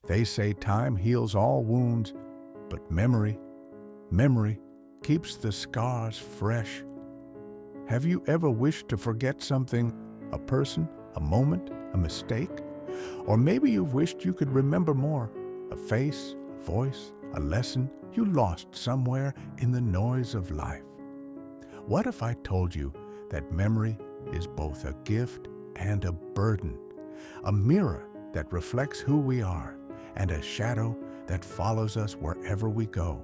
They say time heals all wounds, but memory keeps the scars fresh. Have you ever wished to forget something, a person, a moment, a mistake? Or maybe you've wished you could remember more, a face, a voice, a lesson you lost somewhere in the noise of life. What if I told you that memory is both a gift and a burden, a mirror that reflects who we are, and a shadow that follows us wherever we go?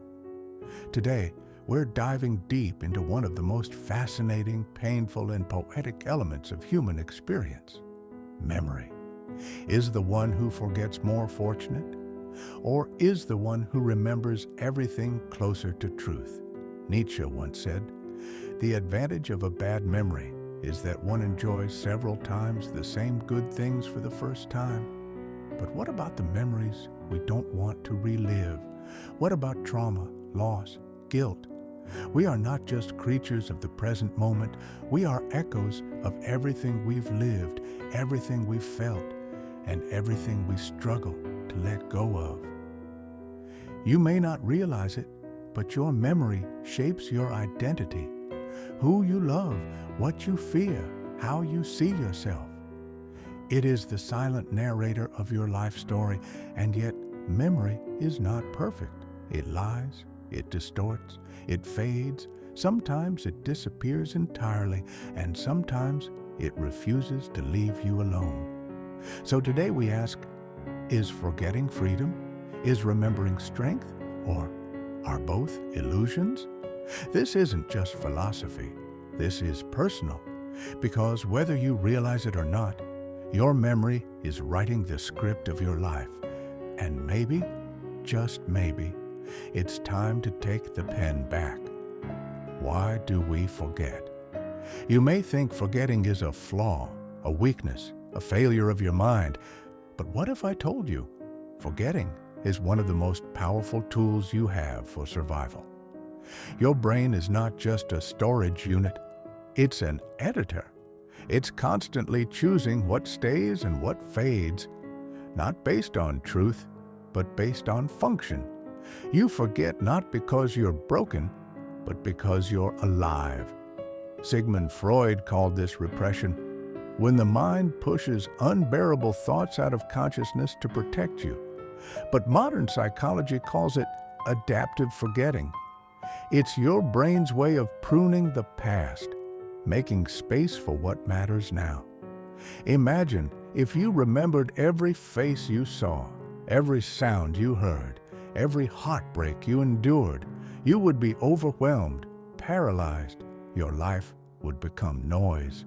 Today, we're diving deep into one of the most fascinating, painful, and poetic elements of human experience: memory. Is the one who forgets more fortunate? Or is the one who remembers everything closer to truth? Nietzsche once said, "The advantage of a bad memory is that one enjoys several times the same good things for the first time." But what about the memories we don't want to relive? What about trauma, loss, guilt? We are not just creatures of the present moment. We are echoes of everything we've lived, everything we've felt, and everything we struggle to let go of. You may not realize it, but your memory shapes your identity. Who you love, what you fear, how you see yourself. It is the silent narrator of your life story, and yet memory is not perfect. It lies, it distorts, it fades. Sometimes it disappears entirely, and sometimes it refuses to leave you alone. So today we ask, is forgetting freedom? Is remembering strength? Or are both illusions? This isn't just philosophy. This is personal. Because whether you realize it or not, your memory is writing the script of your life. And maybe, just maybe, it's time to take the pen back. Why do we forget? You may think forgetting is a flaw, a weakness, a failure of your mind. But what if I told you forgetting is one of the most powerful tools you have for survival? Your brain is not just a storage unit, it's an editor. It's constantly choosing what stays and what fades, not based on truth, but based on function. You forget not because you're broken, but because you're alive. Sigmund Freud called this repression, when the mind pushes unbearable thoughts out of consciousness to protect you. But modern psychology calls it adaptive forgetting. It's your brain's way of pruning the past, making space for what matters now. Imagine if you remembered every face you saw, every sound you heard, every heartbreak you endured. You would be overwhelmed, paralyzed. Your life would become noise.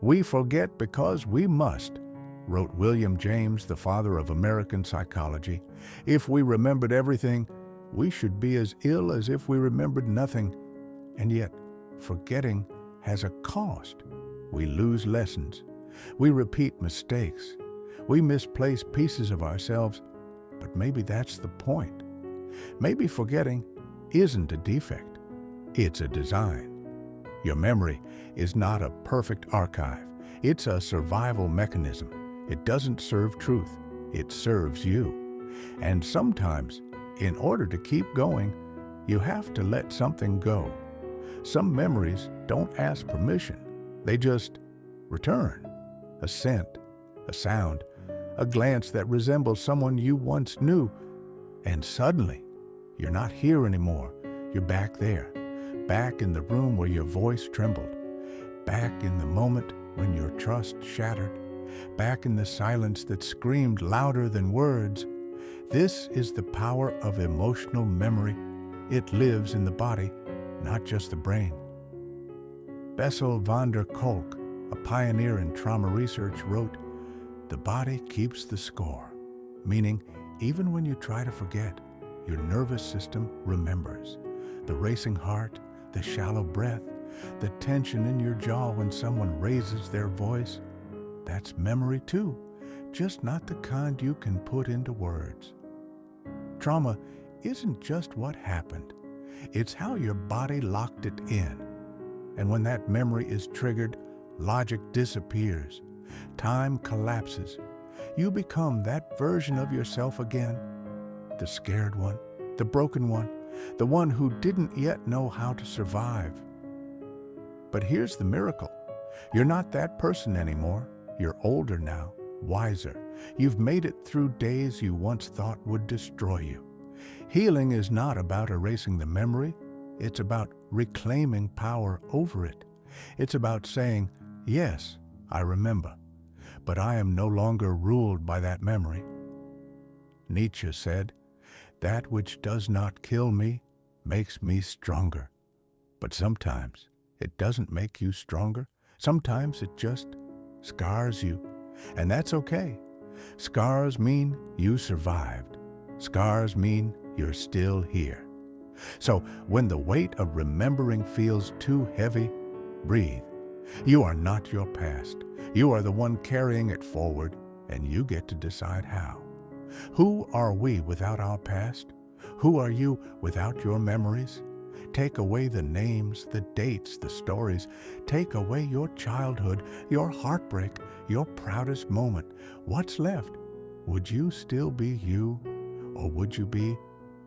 "We forget because we must," wrote William James, the father of American psychology. "If we remembered everything, we should be as ill as if we remembered nothing." And yet, forgetting has a cost. We lose lessons. We repeat mistakes. We misplace pieces of ourselves. But maybe that's the point. Maybe forgetting isn't a defect. It's a design. Your memory is not a perfect archive. It's a survival mechanism. It doesn't serve truth. It serves you. And sometimes, in order to keep going, you have to let something go. Some memories don't ask permission. They just return. A scent, a sound, a glance that resembles someone you once knew. And suddenly, you're not here anymore. You're back there. Back in the room where your voice trembled, back in the moment when your trust shattered, back in the silence that screamed louder than words. This is the power of emotional memory. It lives in the body, not just the brain. Bessel van der Kolk, a pioneer in trauma research, wrote, "The body keeps the score," meaning even when you try to forget, your nervous system remembers. The racing heart, the shallow breath, the tension in your jaw when someone raises their voice. That's memory too, just not the kind you can put into words. Trauma isn't just what happened. It's how your body locked it in. And when that memory is triggered, logic disappears. Time collapses. you become that version of yourself again, the scared one, the broken one, the one who didn't yet know how to survive. But here's the miracle. You're not that person anymore. You're older now, wiser. You've made it through days you once thought would destroy you. Healing is not about erasing the memory. It's about reclaiming power over it. It's about saying, yes, I remember, but I am no longer ruled by that memory. Nietzsche said, that which does not kill me makes me stronger. But sometimes it doesn't make you stronger. Sometimes it just scars you. And that's okay. Scars mean you survived. Scars mean you're still here. So when the weight of remembering feels too heavy, breathe. You are not your past. You are the one carrying it forward, and you get to decide how. Who are we without our past? Who are you without your memories? Take away the names, the dates, the stories. Take away your childhood, your heartbreak, your proudest moment. What's left? Would you still be you, or would you be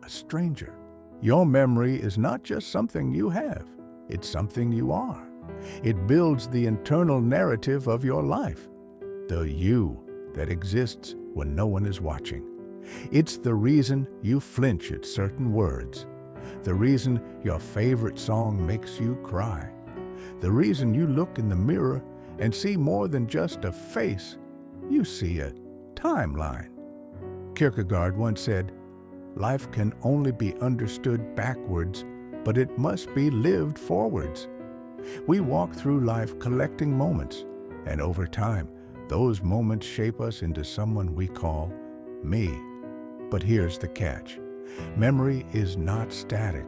a stranger? Your memory is not just something you have. It's something you are. It builds the internal narrative of your life, the you that exists when no one is watching. It's the reason you flinch at certain words, the reason your favorite song makes you cry, the reason you look in the mirror and see more than just a face. You see a timeline. Kierkegaard once said, life can only be understood backwards, but it must be lived forwards. We walk through life collecting moments, and over time, those moments shape us into someone we call me. But here's the catch. Memory is not static.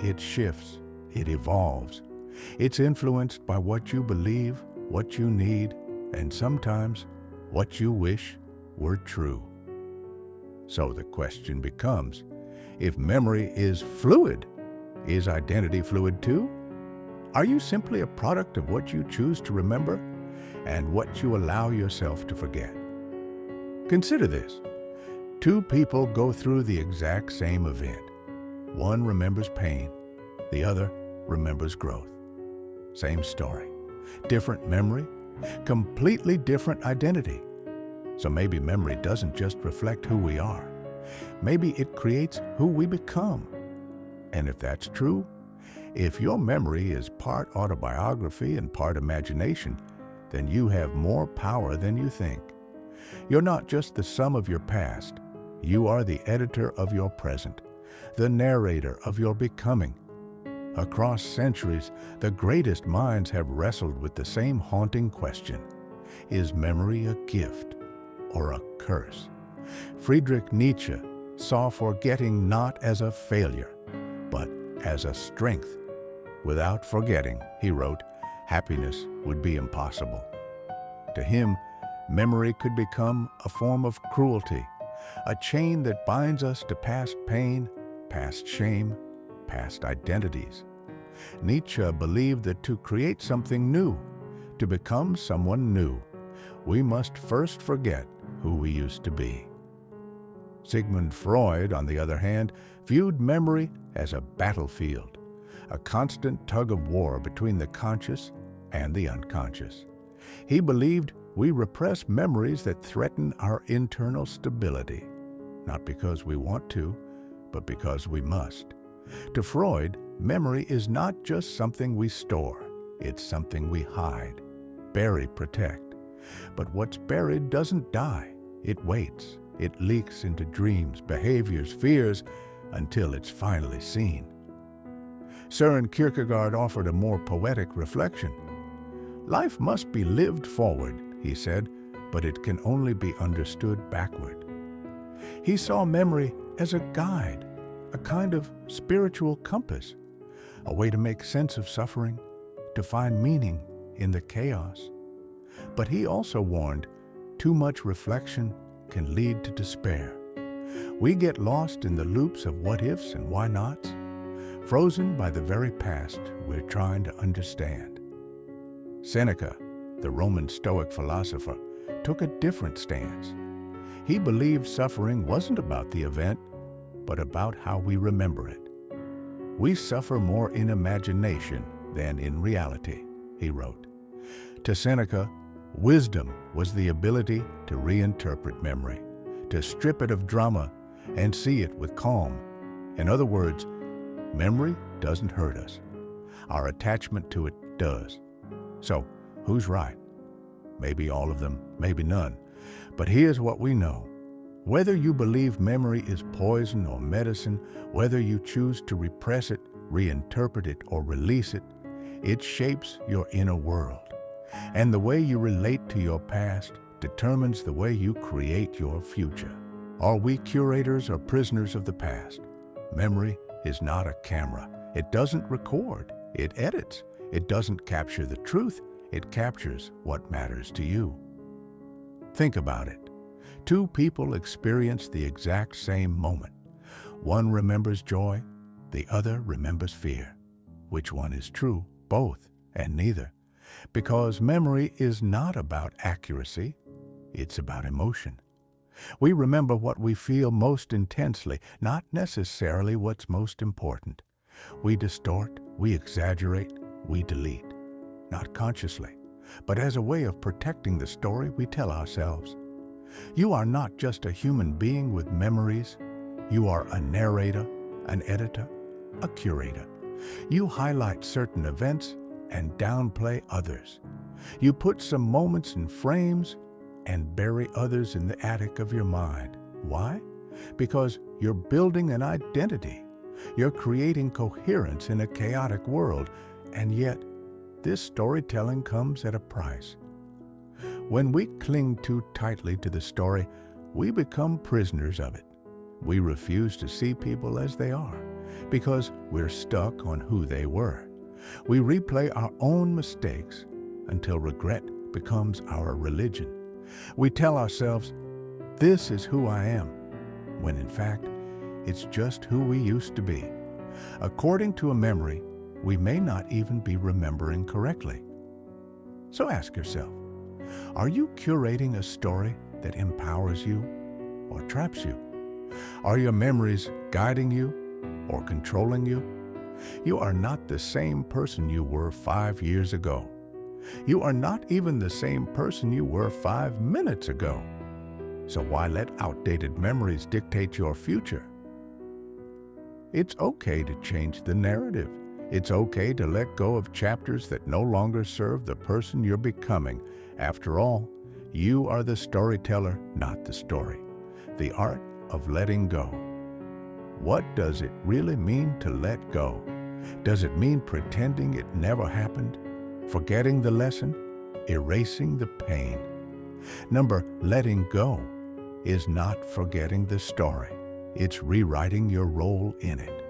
It shifts. It evolves. It's influenced by what you believe, what you need, and sometimes what you wish were true. So the question becomes, if memory is fluid, is identity fluid too? Are you simply a product of what you choose to remember and what you allow yourself to forget? Consider this. Two people go through the exact same event. One remembers pain, the other remembers growth. Same story, different memory, completely different identity. So maybe memory doesn't just reflect who we are. Maybe it creates who we become. And if that's true, if your memory is part autobiography and part imagination, then you have more power than you think. You're not just the sum of your past. You are the editor of your present, the narrator of your becoming. Across centuries, the greatest minds have wrestled with the same haunting question. Is memory a gift or a curse? Friedrich Nietzsche saw forgetting not as a failure, but as a strength. Without forgetting, he wrote, happiness would be impossible. To him, memory could become a form of cruelty, a chain that binds us to past pain, past shame, past identities. Nietzsche believed that to create something new, to become someone new, we must first forget who we used to be. Sigmund Freud, on the other hand, viewed memory as a battlefield, a constant tug of war between the conscious and the unconscious. He believed we repress memories that threaten our internal stability, not because we want to, but because we must. To Freud, memory is not just something we store, it's something we hide, bury, protect. But what's buried doesn't die, it waits. It leaks into dreams, behaviors, fears, until it's finally seen. Søren Kierkegaard offered a more poetic reflection. Life must be lived forward, he said, but it can only be understood backward. He saw memory as a guide, a kind of spiritual compass, a way to make sense of suffering, to find meaning in the chaos. But he also warned, too much reflection can lead to despair. We get lost in the loops of what-ifs and why-nots, frozen by the very past we're trying to understand. Seneca, the Roman Stoic philosopher, took a different stance. He believed suffering wasn't about the event, but about how we remember it. We suffer more in imagination than in reality, he wrote. To Seneca, wisdom was the ability to reinterpret memory, to strip it of drama and see it with calm. In other words, memory doesn't hurt us. Our attachment to it does. So, who's right? Maybe all of them, maybe none. But here's what we know. Whether you believe memory is poison or medicine, whether you choose to repress it, reinterpret it, or release it, it shapes your inner world. And the way you relate to your past determines the way you create your future. Are we curators or prisoners of the past? Memory is not a camera. It doesn't record. It edits. It doesn't capture the truth. It captures what matters to you. Think about it. Two people experience the exact same moment. One remembers joy, the other remembers fear. Which one is true? Both, and neither. Because memory is not about accuracy, it's about emotion. We remember what we feel most intensely, not necessarily what's most important. We distort, we exaggerate, we delete. Not consciously, but as a way of protecting the story we tell ourselves. You are not just a human being with memories. You are a narrator, an editor, a curator. You highlight certain events and downplay others. You put some moments in frames and bury others in the attic of your mind. Why? Because you're building an identity. You're creating coherence in a chaotic world, and yet this storytelling comes at a price. When we cling too tightly to the story, we become prisoners of it. We refuse to see people as they are because we're stuck on who they were. We replay our own mistakes until regret becomes our religion. We tell ourselves, "This is who I am," when in fact, it's just who we used to be. According to a memory, we may not even be remembering correctly. So ask yourself, are you curating a story that empowers you or traps you? Are your memories guiding you or controlling you? You are not the same person you were 5 years ago. You are not even the same person you were 5 minutes ago. So why let outdated memories dictate your future? It's okay to change the narrative. It's okay to let go of chapters that no longer serve the person you're becoming. After all, you are the storyteller, not the story. The art of letting go. What does it really mean to let go? Does it mean pretending it never happened? Forgetting the lesson? Erasing the pain? Letting go is not forgetting the story. It's rewriting your role in it.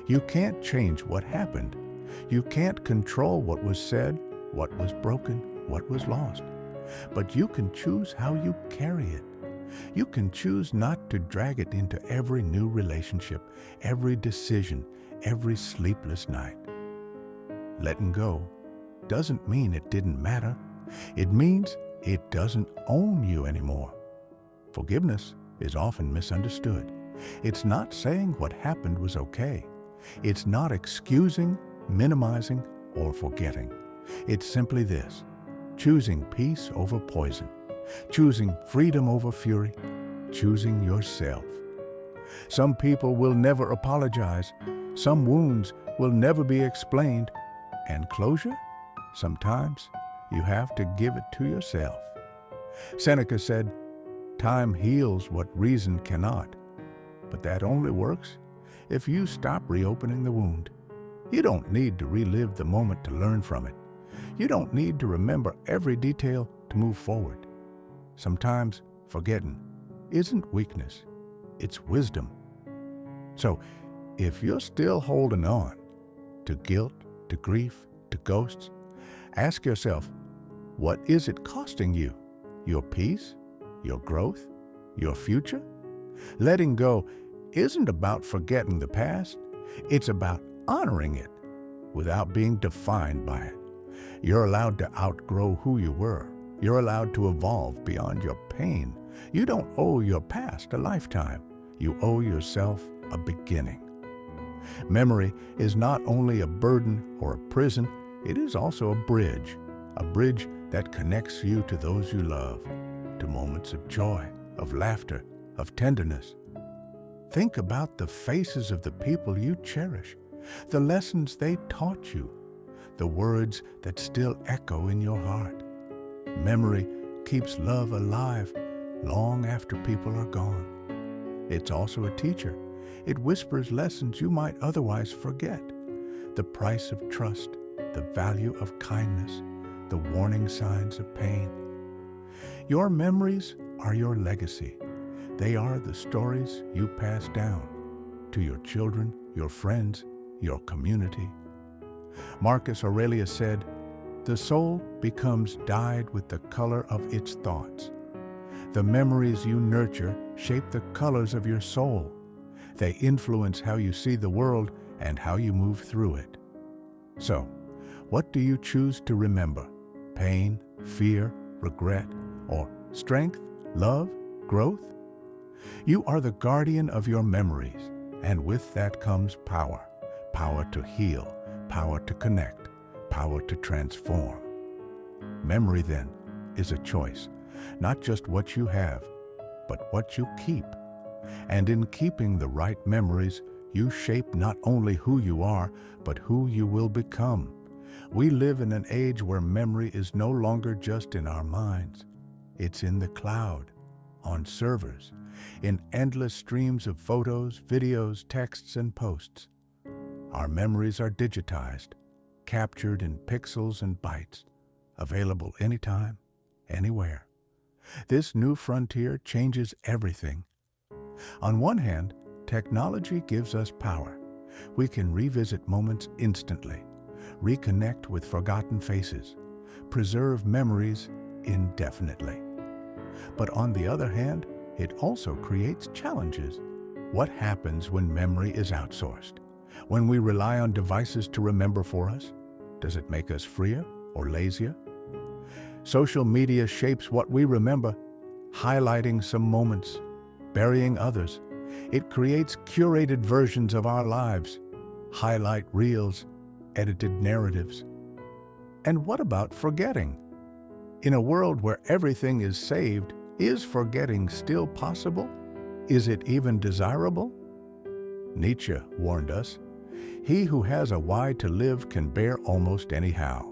You can't change what happened. You can't control what was said, what was broken, what was lost. But you can choose how you carry it. You can choose not to drag it into every new relationship, every decision, every sleepless night. Letting go doesn't mean it didn't matter. It means it doesn't own you anymore. Forgiveness is often misunderstood. It's not saying what happened was okay. It's not excusing, minimizing, or forgetting. It's simply this: choosing peace over poison, choosing freedom over fury, choosing yourself. Some people will never apologize. Some wounds will never be explained. And closure? Sometimes you have to give it to yourself. Seneca said, "Time heals what reason cannot." But that only works if you stop reopening the wound. You don't need to relive the moment to learn from it. You don't need to remember every detail to move forward. Sometimes forgetting isn't weakness, it's wisdom. So, if you're still holding on to guilt, to grief, to ghosts, ask yourself, what is it costing you? Your peace? Your growth? Your future? Letting go isn't about forgetting the past. It's about honoring it without being defined by it. You're allowed to outgrow who you were. You're allowed to evolve beyond your pain. You don't owe your past a lifetime. You owe yourself a beginning. Memory is not only a burden or a prison, it is also a bridge that connects you to those you love, to moments of joy, of laughter, of tenderness. Think about the faces of the people you cherish, the lessons they taught you, the words that still echo in your heart. Memory keeps love alive long after people are gone. It's also a teacher. It whispers lessons you might otherwise forget. The price of trust, the value of kindness, the warning signs of pain. Your memories are your legacy. They are the stories you pass down to your children, your friends, your community. Marcus Aurelius said, "The soul becomes dyed with the color of its thoughts." The memories you nurture shape the colors of your soul. They influence how you see the world and how you move through it. So, what do you choose to remember? Pain, fear, regret, or strength, love, growth? You are the guardian of your memories, and with that comes power. Power to heal, power to connect, power to transform. Memory, then, is a choice, not just what you have, but what you keep. And in keeping the right memories, you shape not only who you are, but who you will become. We live in an age where memory is no longer just in our minds. It's in the cloud, on servers, in endless streams of photos, videos, texts, and posts. Our memories are digitized, captured in pixels and bytes, available anytime, anywhere. This new frontier changes everything. On one hand, technology gives us power. We can revisit moments instantly, reconnect with forgotten faces, preserve memories indefinitely. But on the other hand, it also creates challenges. What happens when memory is outsourced? When we rely on devices to remember for us? Does it make us freer or lazier? Social media shapes what we remember, highlighting some moments, burying others. It creates curated versions of our lives, highlight reels, edited narratives. And what about forgetting? In a world where everything is saved, is forgetting still possible? Is it even desirable? Nietzsche warned us, "He who has a why to live can bear almost anyhow."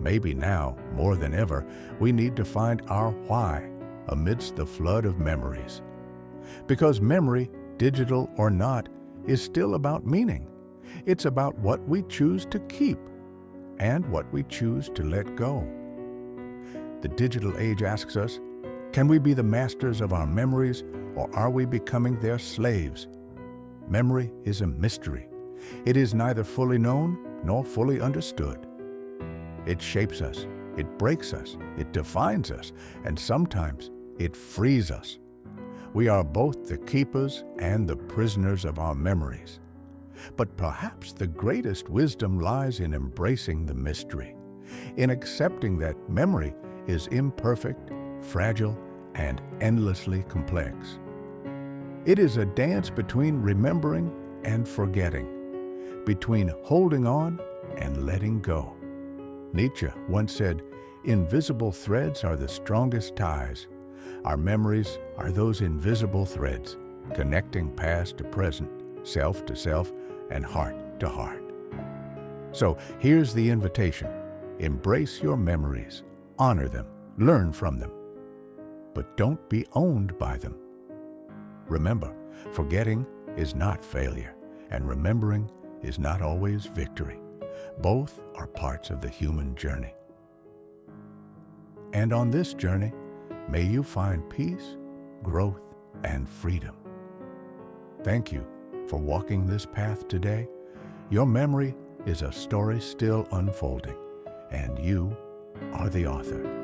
Maybe now, more than ever, we need to find our why amidst the flood of memories. Because memory, digital or not, is still about meaning. It's about what we choose to keep and what we choose to let go. The digital age asks us, can we be the masters of our memories, or are we becoming their slaves? Memory is a mystery. It is neither fully known nor fully understood. It shapes us, it breaks us, it defines us, and sometimes it frees us. We are both the keepers and the prisoners of our memories. But perhaps the greatest wisdom lies in embracing the mystery, in accepting that memory is imperfect, fragile, and endlessly complex. It is a dance between remembering and forgetting, between holding on and letting go. Nietzsche once said, "Invisible threads are the strongest ties." Our memories are those invisible threads, connecting past to present, self to self, and heart to heart. So here's the invitation. Embrace your memories, honor them, learn from them, but don't be owned by them. Remember, forgetting is not failure, and remembering is not always victory. Both are parts of the human journey. And on this journey, may you find peace, growth, and freedom. Thank you for walking this path today. Your memory is a story still unfolding, and you are the author.